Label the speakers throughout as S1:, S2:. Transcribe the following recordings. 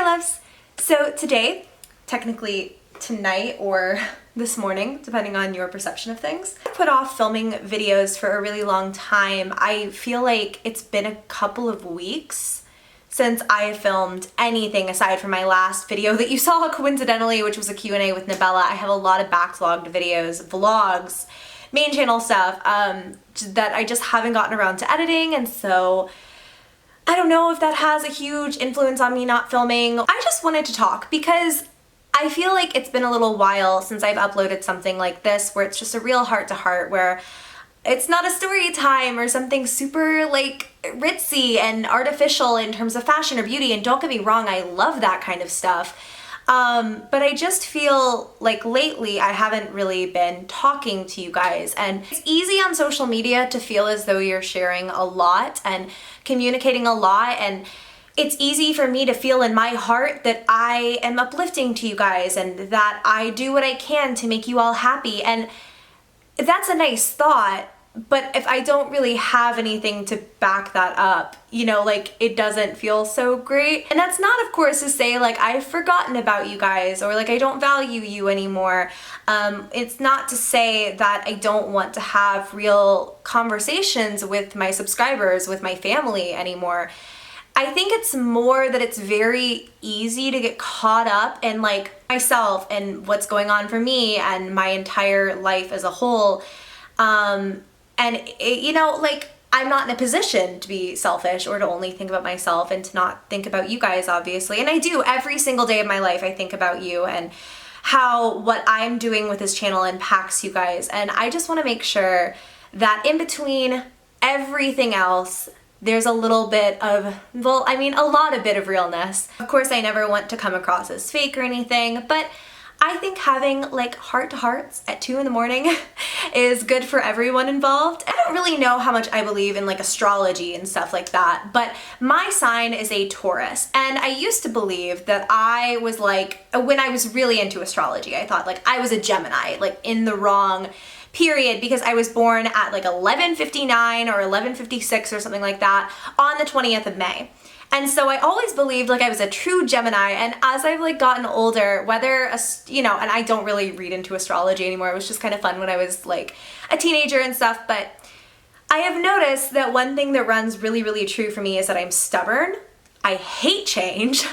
S1: loves! So today, technically tonight or this morning, depending on your perception of things, I put off filming videos for a really long time. I feel like it's been a couple of weeks since I filmed anything aside from my last video that you saw coincidentally, which was a Q&A with Nabella. I have a lot of backlogged videos, vlogs, main channel stuff that I just haven't gotten around to editing, and so I don't know if that has a huge influence on me not filming. I just wanted to talk because I feel like it's been a little while since I've uploaded something like this where it's just a real heart-to-heart, where it's not a story time or something super like ritzy and artificial in terms of fashion or beauty, and don't get me wrong, I love that kind of stuff. But I just feel like lately I haven't really been talking to you guys, and it's easy on social media to feel as though you're sharing a lot and communicating a lot, and it's easy for me to feel in my heart that I am uplifting to you guys and that I do what I can to make you all happy, and that's a nice thought. But if I don't really have anything to back that up, you know, like, it doesn't feel so great. And that's not, of course, to say like I've forgotten about you guys or like I don't value you anymore. It's not to say that I don't want to have real conversations with my subscribers, with my family anymore. I think it's more that it's very easy to get caught up in like myself and what's going on for me and my entire life as a whole. And it, you know, like, I'm not in a position to be selfish or to only think about myself and to not think about you guys, obviously. And I do every single day of my life. I think about you and how what I'm doing with this channel impacts you guys. And I just want to make sure that in between everything else, there's a little bit of, well, I mean, a lot of bit of realness. Of course, I never want to come across as fake or anything, but I think having like heart-to-hearts at 2 in the morning is good for everyone involved. I don't really know how much I believe in like astrology and stuff like that, but my sign is a Taurus, and I used to believe that I was like, when I was really into astrology, I thought like I was a Gemini, like in the wrong period, because I was born at like 11:59 or 11:56 or something like that on the 20th of May. And so I always believed like I was a true Gemini, and as I've like gotten older, whether, you know, and I don't really read into astrology anymore, it was just kind of fun when I was like a teenager and stuff, but I have noticed that one thing that runs really, really true for me is that I'm stubborn. I hate change.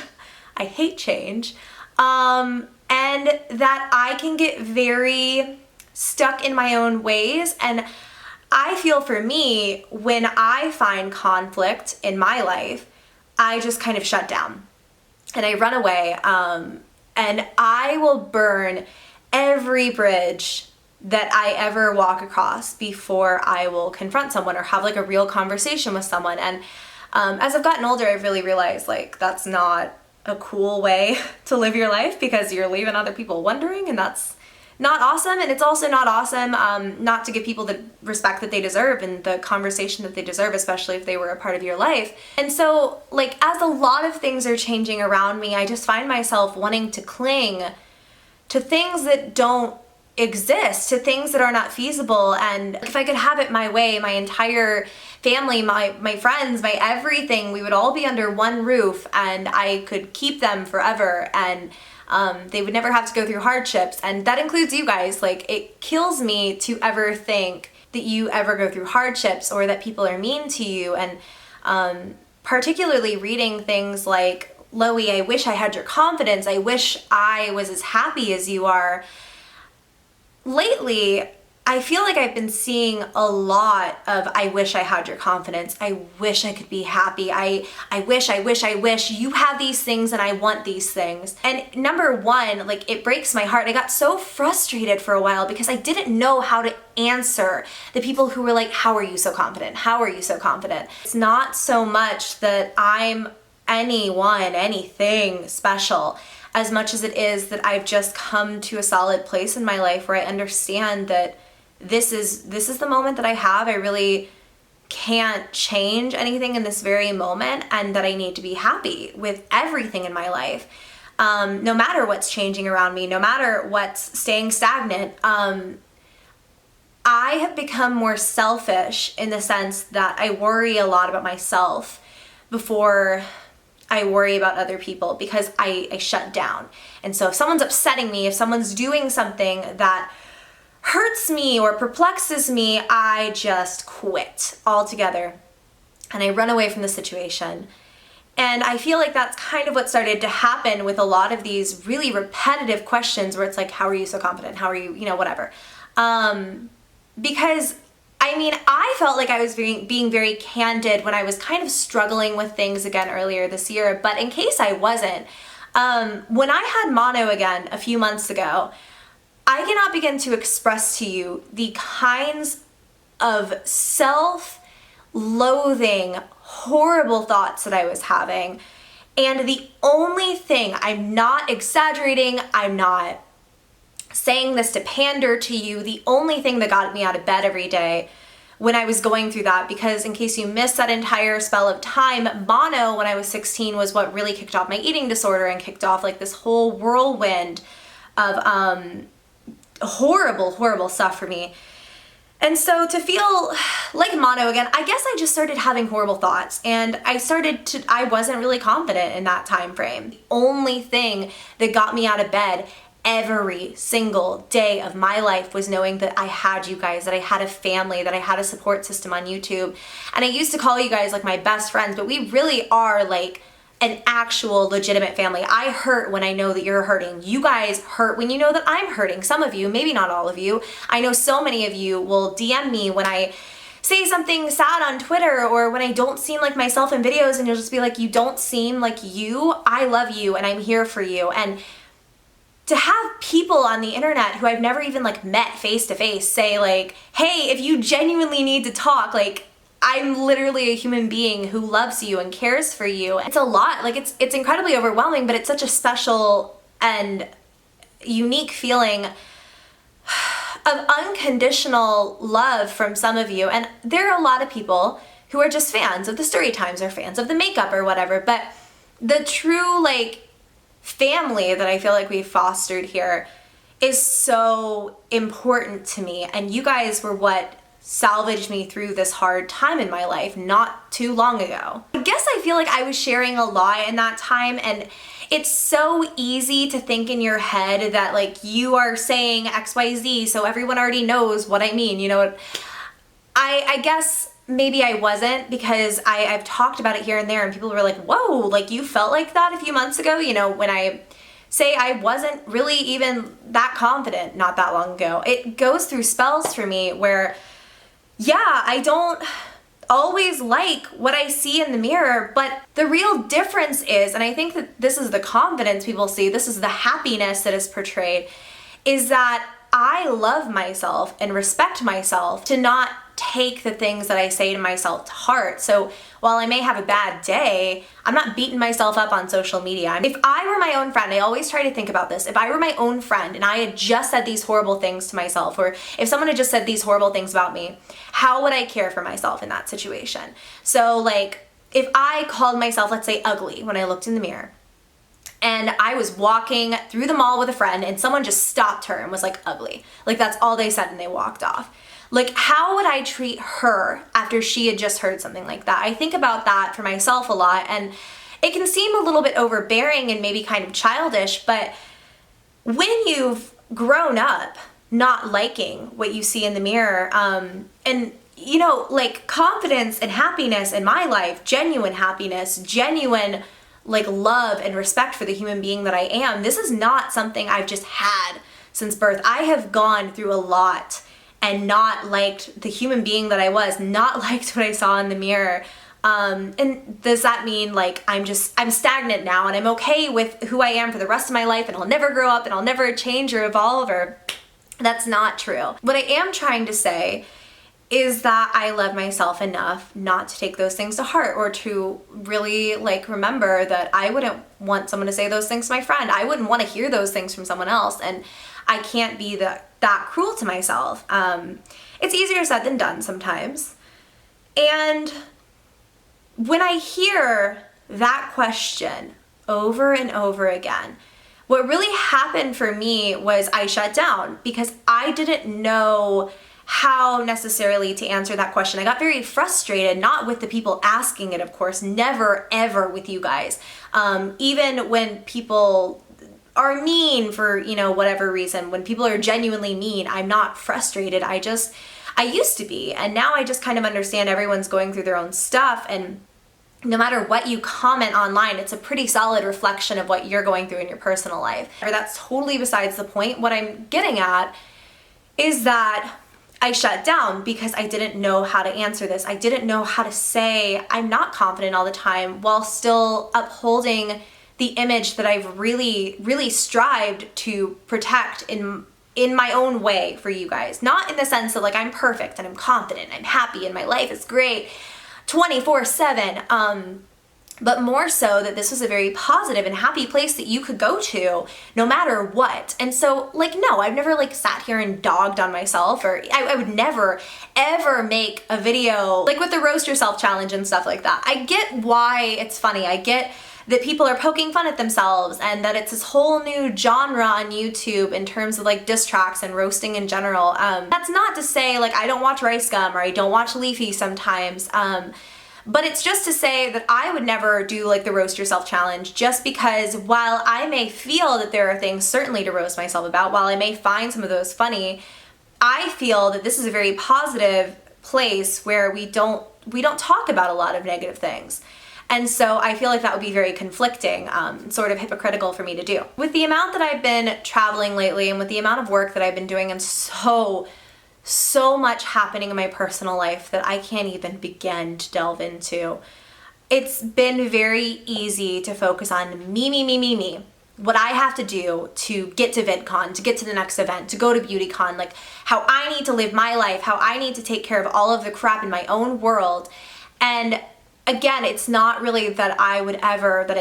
S1: I hate change. And that I can get very stuck in my own ways, and I feel for me, when I find conflict in my life, I just kind of shut down and I run away, and I will burn every bridge that I ever walk across before I will confront someone or have like a real conversation with someone. And as I've gotten older, I've really realized like that's not a cool way to live your life, because you're leaving other people wondering, and that's not awesome. And it's also not awesome not to give people the respect that they deserve and the conversation that they deserve, especially if they were a part of your life. And so like, as a lot of things are changing around me, I just find myself wanting to cling to things that don't exist, to things that are not feasible. And if I could have it my way, my entire family, my friends, my everything, we would all be under one roof and I could keep them forever, and they would never have to go through hardships, and that includes you guys. Like, it kills me to ever think that you ever go through hardships or that people are mean to you. And particularly reading things like, Loey, I wish I had your confidence, I wish I was as happy as you are. Lately, I feel like I've been seeing a lot of I wish I had your confidence, I wish I could be happy, I wish you have these things and I want these things. And number one, like, it breaks my heart. I got so frustrated for a while because I didn't know how to answer the people who were like, how are you so confident? How are you so confident? It's not so much that I'm anything special, as much as it is that I've just come to a solid place in my life where I understand that this is the moment that I have. I really can't change anything in this very moment, and that I need to be happy with everything in my life. No matter what's changing around me, no matter what's staying stagnant. I have become more selfish in the sense that I worry a lot about myself before I worry about other people because I shut down. And so if someone's upsetting me, if someone's doing something that hurts me or perplexes me, I just quit altogether and I run away from the situation. And I feel like that's kind of what started to happen with a lot of these really repetitive questions where it's like, how are you so confident? How are you, whatever. Because I mean, I felt like I was being very candid when I was kind of struggling with things again earlier this year, but in case I wasn't, when I had mono again a few months ago, I cannot begin to express to you the kinds of self-loathing, horrible thoughts that I was having. And the only thing, I'm not exaggerating, I'm not saying this to pander to you, the only thing that got me out of bed every day when I was going through that, because in case you missed that entire spell of time, mono when I was 16 was what really kicked off my eating disorder and kicked off like this whole whirlwind of horrible stuff for me. And so to feel like mono again, I guess I just started having horrible thoughts, and I wasn't really confident in that time frame. The only thing that got me out of bed every single day of my life was knowing that I had you guys, that I had a family, that I had a support system on YouTube. And I used to call you guys like my best friends, but we really are like an actual legitimate family. I hurt when I know that you're hurting. You guys hurt when you know that I'm hurting. Some of you, maybe not all of you. I know so many of you will DM me when I say something sad on Twitter or when I don't seem like myself in videos, and you'll just be like, you don't seem like you. I love you and I'm here for you. And to have people on the internet who I've never even like met face to face say like, hey, if you genuinely need to talk, like I'm literally a human being who loves you and cares for you. It's a lot, like it's incredibly overwhelming, but it's such a special and unique feeling of unconditional love from some of you. And there are a lot of people who are just fans of the story times or fans of the makeup or whatever, but the true like family that I feel like we've fostered here is so important to me, and you guys were what salvaged me through this hard time in my life not too long ago. I guess I feel like I was sharing a lot in that time, and it's so easy to think in your head that like you are saying XYZ so everyone already knows what I mean, I guess maybe I wasn't, because I've talked about it here and there and people were like, whoa, like you felt like that a few months ago, when I say I wasn't really even that confident not that long ago. It goes through spells for me where, yeah, I don't always like what I see in the mirror, but the real difference is, and I think that this is the confidence people see, this is the happiness that is portrayed, is that I love myself and respect myself to not take the things that I say to myself to heart. So while I may have a bad day, I'm not beating myself up on social media. If I were my own friend, I always try to think about this. If I were my own friend and I had just said these horrible things to myself, or if someone had just said these horrible things about me, how would I care for myself in that situation? So like if I called myself, let's say, ugly when I looked in the mirror, and I was walking through the mall with a friend and someone just stopped her and was like, ugly. Like that's all they said and they walked off. Like, how would I treat her after she had just heard something like that? I think about that for myself a lot, and it can seem a little bit overbearing and maybe kind of childish, but when you've grown up not liking what you see in the mirror, and like confidence and happiness in my life, genuine happiness, genuine like love and respect for the human being that I am, this is not something I've just had since birth. I have gone through a lot and not liked the human being that I was, not liked what I saw in the mirror. And does that mean like I'm stagnant now and I'm okay with who I am for the rest of my life and I'll never grow up and I'll never change or evolve? Or that's not true. What I am trying to say is that I love myself enough not to take those things to heart, or to really like remember that I wouldn't want someone to say those things to my friend. I wouldn't want to hear those things from someone else, and I can't be that cruel to myself. It's easier said than done sometimes. And when I hear that question over and over again, what really happened for me was I shut down, because I didn't know how necessarily to answer that question. I got very frustrated, not with the people asking it, of course, never ever with you guys. Even when people are mean for, you know, whatever reason, when people are genuinely mean, I'm not frustrated. I used to be, and now I just kind of understand everyone's going through their own stuff, and no matter what you comment online, it's a pretty solid reflection of what you're going through in your personal life. Or that's totally besides the point. What I'm getting at is that I shut down because I didn't know how to answer this. I didn't know how to say I'm not confident all the time while still upholding the image that I've really, really strived to protect in my own way for you guys. Not in the sense that like I'm perfect and I'm confident, I'm happy and my life is great 24/7. But more so that this was a very positive and happy place that you could go to no matter what. And so like, no, I've never like sat here and dogged on myself, or I would never ever make a video like with the roast yourself challenge and stuff like that. I get why it's funny. I get that people are poking fun at themselves and that it's this whole new genre on YouTube in terms of like diss tracks and roasting in general. That's not to say like I don't watch Rice Gum or I don't watch Leafy sometimes. But it's just to say that I would never do like the roast yourself challenge, just because while I may feel that there are things certainly to roast myself about, while I may find some of those funny, I feel that this is a very positive place where we don't talk about a lot of negative things. And so I feel like that would be very conflicting, sort of hypocritical for me to do. With the amount that I've been traveling lately and with the amount of work that I've been doing, and so much happening in my personal life that I can't even begin to delve into. It's been very easy to focus on me. What I have to do to get to VidCon, to get to the next event, to go to BeautyCon, like how I need to live my life, how I need to take care of all of the crap in my own world. And again, it's not really that I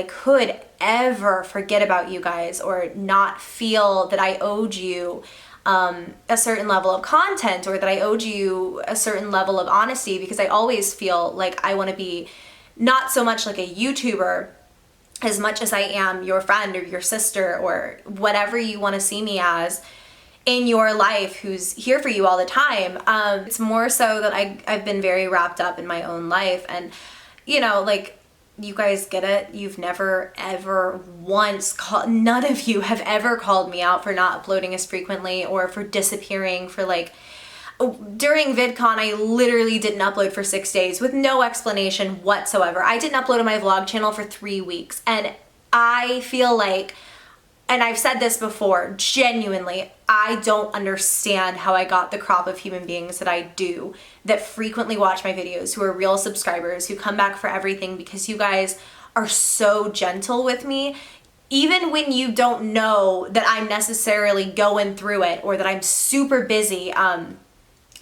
S1: could ever forget about you guys or not feel that I owed you a certain level of content or that I owed you a certain level of honesty, because I always feel like I want to be not so much like a YouTuber as much as I am your friend or your sister or whatever you want to see me as in your life, who's here for you all the time. It's more so that I've been very wrapped up in my own life, and you know, like, you guys get it. You've never ever once none of you have ever called me out for not uploading as frequently or for disappearing for like, during VidCon, I literally didn't upload for 6 days with no explanation whatsoever. I didn't upload on my vlog channel for 3 weeks, and I feel like, and I've said this before, genuinely, I don't understand how I got the crop of human beings that I do, that frequently watch my videos, who are real subscribers, who come back for everything, because you guys are so gentle with me. Even when you don't know that I'm necessarily going through it or that I'm super busy,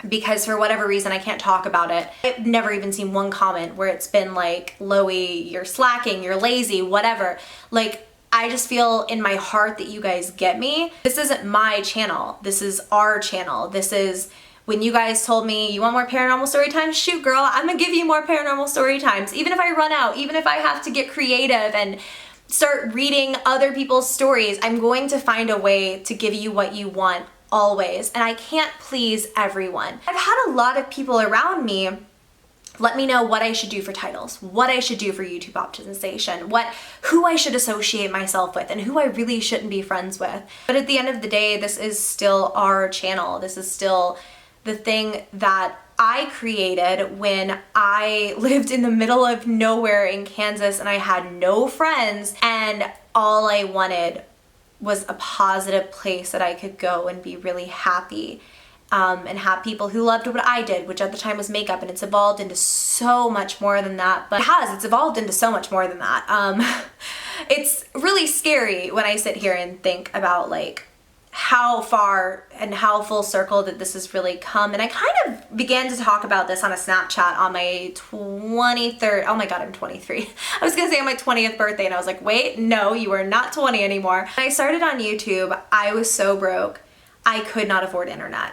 S1: because for whatever reason I can't talk about it. I've never even seen one comment where it's been like, Loey, you're slacking, you're lazy, whatever. Like, I just feel in my heart that you guys get me. This isn't my channel. This is our channel. This is when you guys told me you want more paranormal story times, shoot girl, I'm gonna give you more paranormal story times. Even if I run out, even if I have to get creative and start reading other people's stories, I'm going to find a way to give you what you want always. And I can't please everyone. I've had a lot of people around me let me know what I should do for titles, what I should do for YouTube optimization, who I should associate myself with, and who I really shouldn't be friends with. But at the end of the day, this is still our channel. This is still the thing that I created when I lived in the middle of nowhere in Kansas and I had no friends, and all I wanted was a positive place that I could go and be really happy. And have people who loved what I did, which at the time was makeup, and it's evolved into so much more than that. But it's evolved into so much more than that. It's really scary when I sit here and think about like how far and how full circle that this has really come. And I kind of began to talk about this on a Snapchat on my 23rd, oh my god, I'm 23. I was gonna say on my 20th birthday, and I was like, wait, no, you are not 20 anymore. When I started on YouTube, I was so broke, I could not afford internet.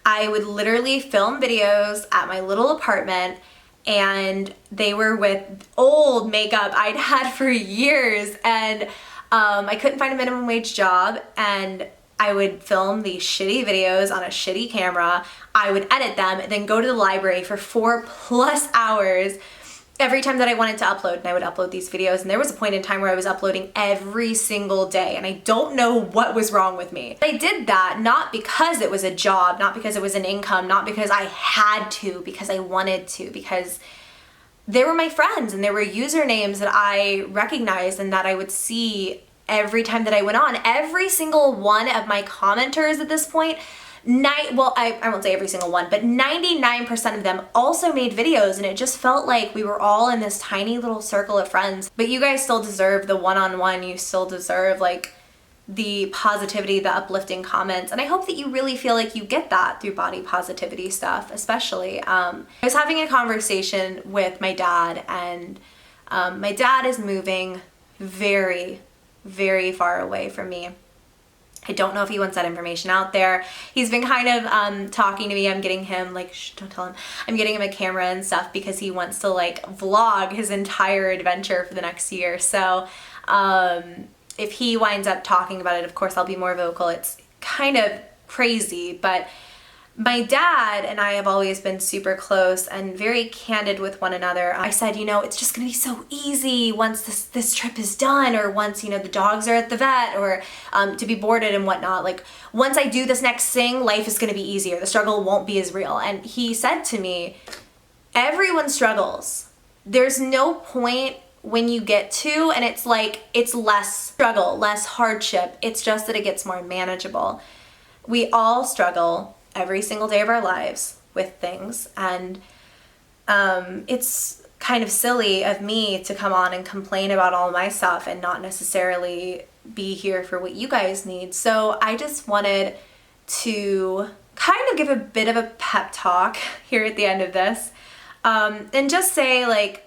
S1: I would literally film videos at my little apartment, and they were with old makeup I'd had for years, and I couldn't find a minimum wage job, and I would film these shitty videos on a shitty camera. I would edit them, then go to the library for 4+ hours every time that I wanted to upload, and I would upload these videos. And there was a point in time where I was uploading every single day, and I don't know what was wrong with me. I did that not because it was a job, not because it was an income, not because I had to, because I wanted to, because they were my friends and there were usernames that I recognized and that I would see every time that I went on. Every single one of my commenters at this point, I won't say every single one, but 99% of them also made videos, and it just felt like we were all in this tiny little circle of friends. But you guys still deserve the one-on-one, you still deserve like the positivity, the uplifting comments, and I hope that you really feel like you get that through body positivity stuff, especially. I was having a conversation with my dad, and my dad is moving very, very far away from me. I don't know if he wants that information out there. He's been kind of talking to me. I'm getting him like, shh, don't tell him. I'm getting him a camera and stuff because he wants to like vlog his entire adventure for the next year. So if he winds up talking about it, of course I'll be more vocal. It's kind of crazy, but my dad and I have always been super close and very candid with one another. I said, you know, it's just gonna be so easy once this trip is done, or once, you know, the dogs are at the vet, or to be boarded and whatnot. Like, once I do this next thing, life is gonna be easier. The struggle won't be as real. And he said to me, everyone struggles. There's no point when you get to, and it's like, it's less struggle, less hardship. It's just that it gets more manageable. We all struggle every single day of our lives with things, and it's kind of silly of me to come on and complain about all my stuff and not necessarily be here for what you guys need. So I just wanted to kind of give a bit of a pep talk here at the end of this, and just say, like,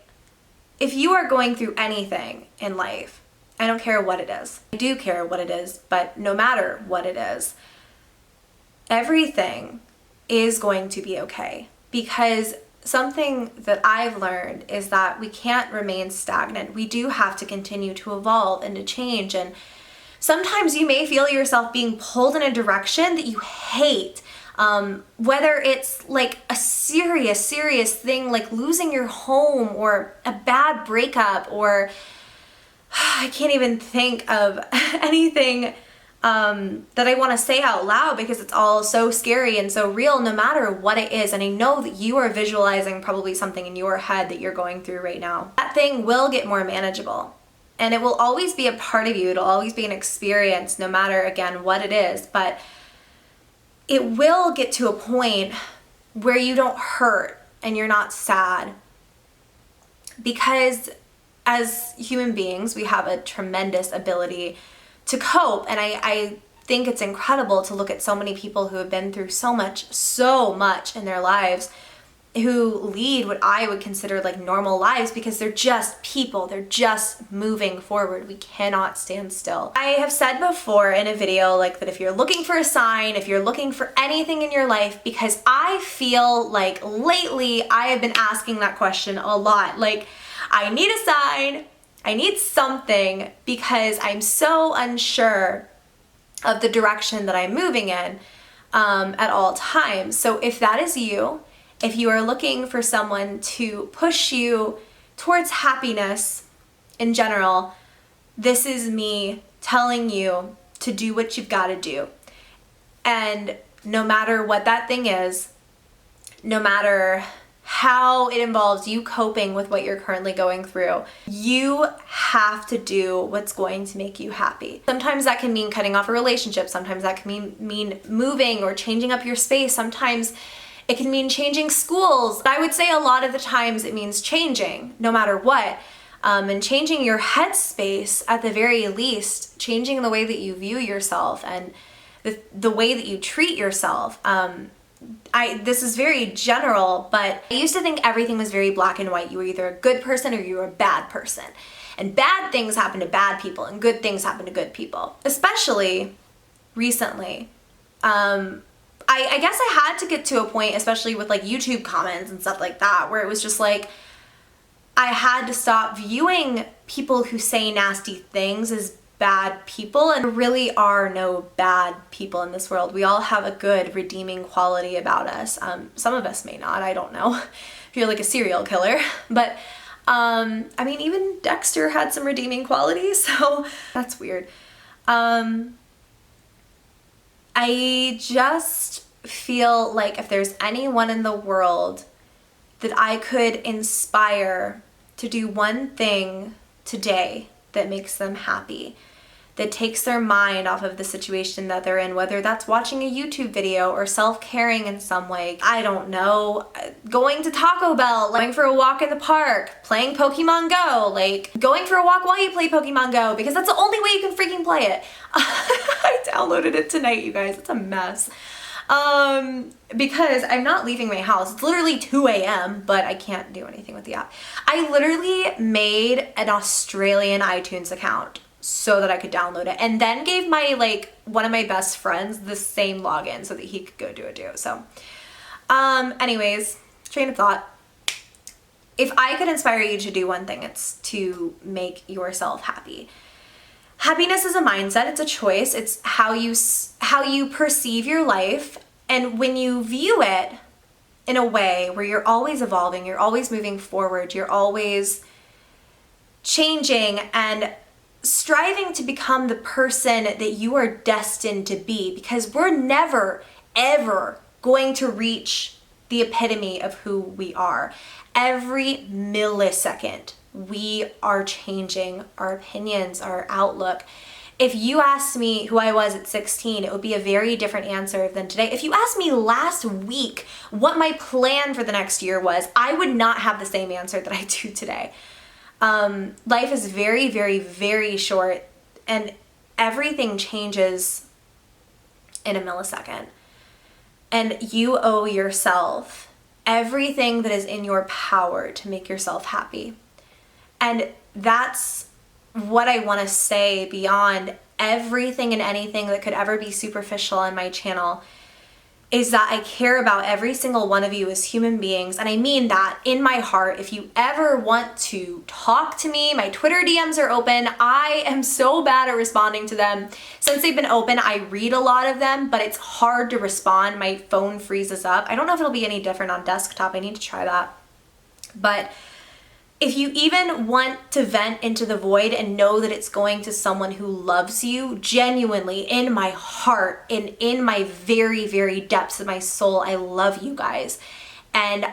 S1: if you are going through anything in life, I don't care what it is. I do care what it is, but no matter what it is, everything is going to be okay. Because something that I've learned is that we can't remain stagnant. We do have to continue to evolve and to change. And sometimes you may feel yourself being pulled in a direction that you hate. Whether it's like a serious thing like losing your home, or a bad breakup, or I can't even think of anything that I want to say out loud because it's all so scary and so real, no matter what it is. And I know that you are visualizing probably something in your head that you're going through right now. That thing will get more manageable, and it will always be a part of you. It'll always be an experience, no matter, again, what it is. But it will get to a point where you don't hurt and you're not sad, because as human beings, we have a tremendous ability to cope. And I think it's incredible to look at so many people who have been through so much in their lives, who lead what I would consider like normal lives, because they're just people. They're just moving forward. We cannot stand still. I have said before in a video like that, if you're looking for a sign, if you're looking for anything in your life, because I feel like lately I have been asking that question a lot. Like, I need a sign. I need something, because I'm so unsure of the direction that I'm moving in at all times. So if that is you, if you are looking for someone to push you towards happiness in general, this is me telling you to do what you've got to do. And no matter what that thing is, no matter how it involves you coping with what you're currently going through, you have to do what's going to make you happy. Sometimes that can mean cutting off a relationship. Sometimes that can mean moving or changing up your space. Sometimes it can mean changing schools. I would say a lot of the times it means changing, no matter what. And changing your headspace at the very least, changing the way that you view yourself and the way that you treat yourself. This is very general, but I used to think everything was very black and white. You were either a good person or you were a bad person. And bad things happen to bad people and good things happen to good people. Especially recently. I guess I had to get to a point, especially with like YouTube comments and stuff like that, where it was just like, I had to stop viewing people who say nasty things as bad people, and there really are no bad people in this world. We all have a good redeeming quality about us. Some of us may not, I don't know, if you're like a serial killer, but I mean, even Dexter had some redeeming qualities, so that's weird. I just feel like if there's anyone in the world that I could inspire to do one thing today that makes them happy, that takes their mind off of the situation that they're in, whether that's watching a YouTube video or self-caring in some way, I don't know, going to Taco Bell, going for a walk in the park, playing Pokemon Go, like going for a walk while you play Pokemon Go, because that's the only way you can freaking play it. I downloaded it tonight, you guys, it's a mess. Because I'm not leaving my house. It's literally 2 a.m., but I can't do anything with the app. I literally made an Australian iTunes account so that I could download it, and then gave my, like, one of my best friends the same login so that he could go do it too. So, anyways, train of thought. If I could inspire you to do one thing, it's to make yourself happy. Happiness is a mindset, it's a choice, it's how you perceive your life, and when you view it in a way where you're always evolving, you're always moving forward, you're always changing and striving to become the person that you are destined to be, because we're never, ever going to reach the epitome of who we are. Every millisecond, we are changing our opinions, our outlook. If you asked me who I was at 16, it would be a very different answer than today. If you asked me last week what my plan for the next year was, I would not have the same answer that I do today. Life is very, very, very short, and everything changes in a millisecond. And you owe yourself everything that is in your power to make yourself happy. And that's what I want to say beyond everything and anything that could ever be superficial on my channel, is that I care about every single one of you as human beings. And I mean that in my heart. If you ever want to talk to me, my Twitter DMs are open. I am so bad at responding to them. Since they've been open, I read a lot of them, but it's hard to respond. My phone freezes up. I don't know if it'll be any different on desktop. I need to try that. But if you even want to vent into the void and know that it's going to someone who loves you, genuinely, in my heart, and in my very, very depths of my soul, I love you guys. And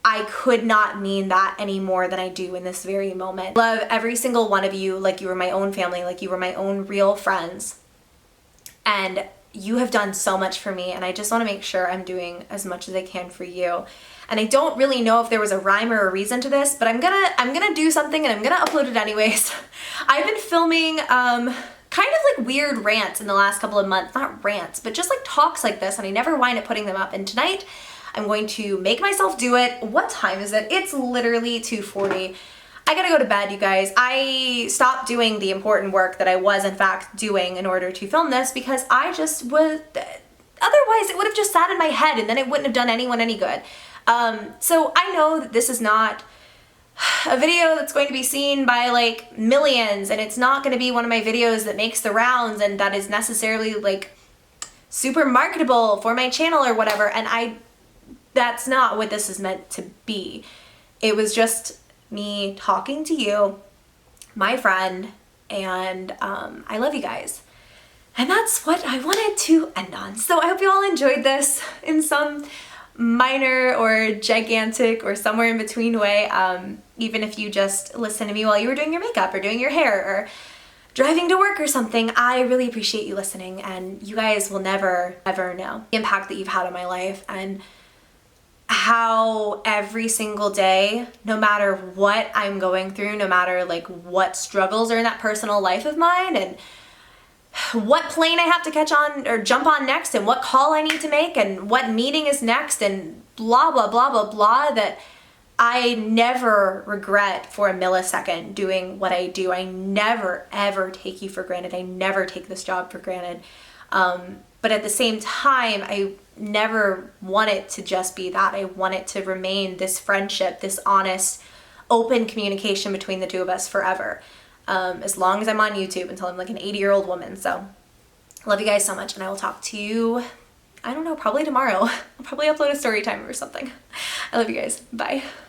S1: I could not mean that any more than I do in this very moment. I love every single one of you like you were my own family, like you were my own real friends. And you have done so much for me, and I just want to make sure I'm doing as much as I can for you. And I don't really know if there was a rhyme or a reason to this, but I'm gonna do something, and I'm gonna upload it anyways. I've been filming kind of like weird rants in the last couple of months. Not rants, but just like talks like this, and I never wind up putting them up. And tonight I'm going to make myself do it. What time is it? It's literally 2:40. I gotta go to bed, you guys. I stopped doing the important work that I was in fact doing in order to film this, because I just was, otherwise it would have just sat in my head and then it wouldn't have done anyone any good. So I know that this is not a video that's going to be seen by like millions, and it's not going to be one of my videos that makes the rounds and that is necessarily like super marketable for my channel or whatever. And that's not what this is meant to be. It was just me talking to you, my friend, and I love you guys. And that's what I wanted to end on. So I hope you all enjoyed this in some minor or gigantic or somewhere in between way. Even if you just listen to me while you were doing your makeup or doing your hair or driving to work or something, I really appreciate you listening, and you guys will never ever know the impact that you've had on my life, and how every single day, no matter what I'm going through, no matter like what struggles are in that personal life of mine, and what plane I have to catch on or jump on next, and what call I need to make, and what meeting is next, and blah, blah, blah, blah, blah, that I never regret for a millisecond doing what I do. I never, ever take you for granted. I never take this job for granted. But at the same time, I never want it to just be that. I want it to remain this friendship, this honest, open communication between the two of us forever. as long as I'm on YouTube, until I'm like an 80-year-old woman. So love you guys so much, and I will talk to you, I don't know, probably tomorrow. I'll probably upload a story time or something. I love you guys. Bye.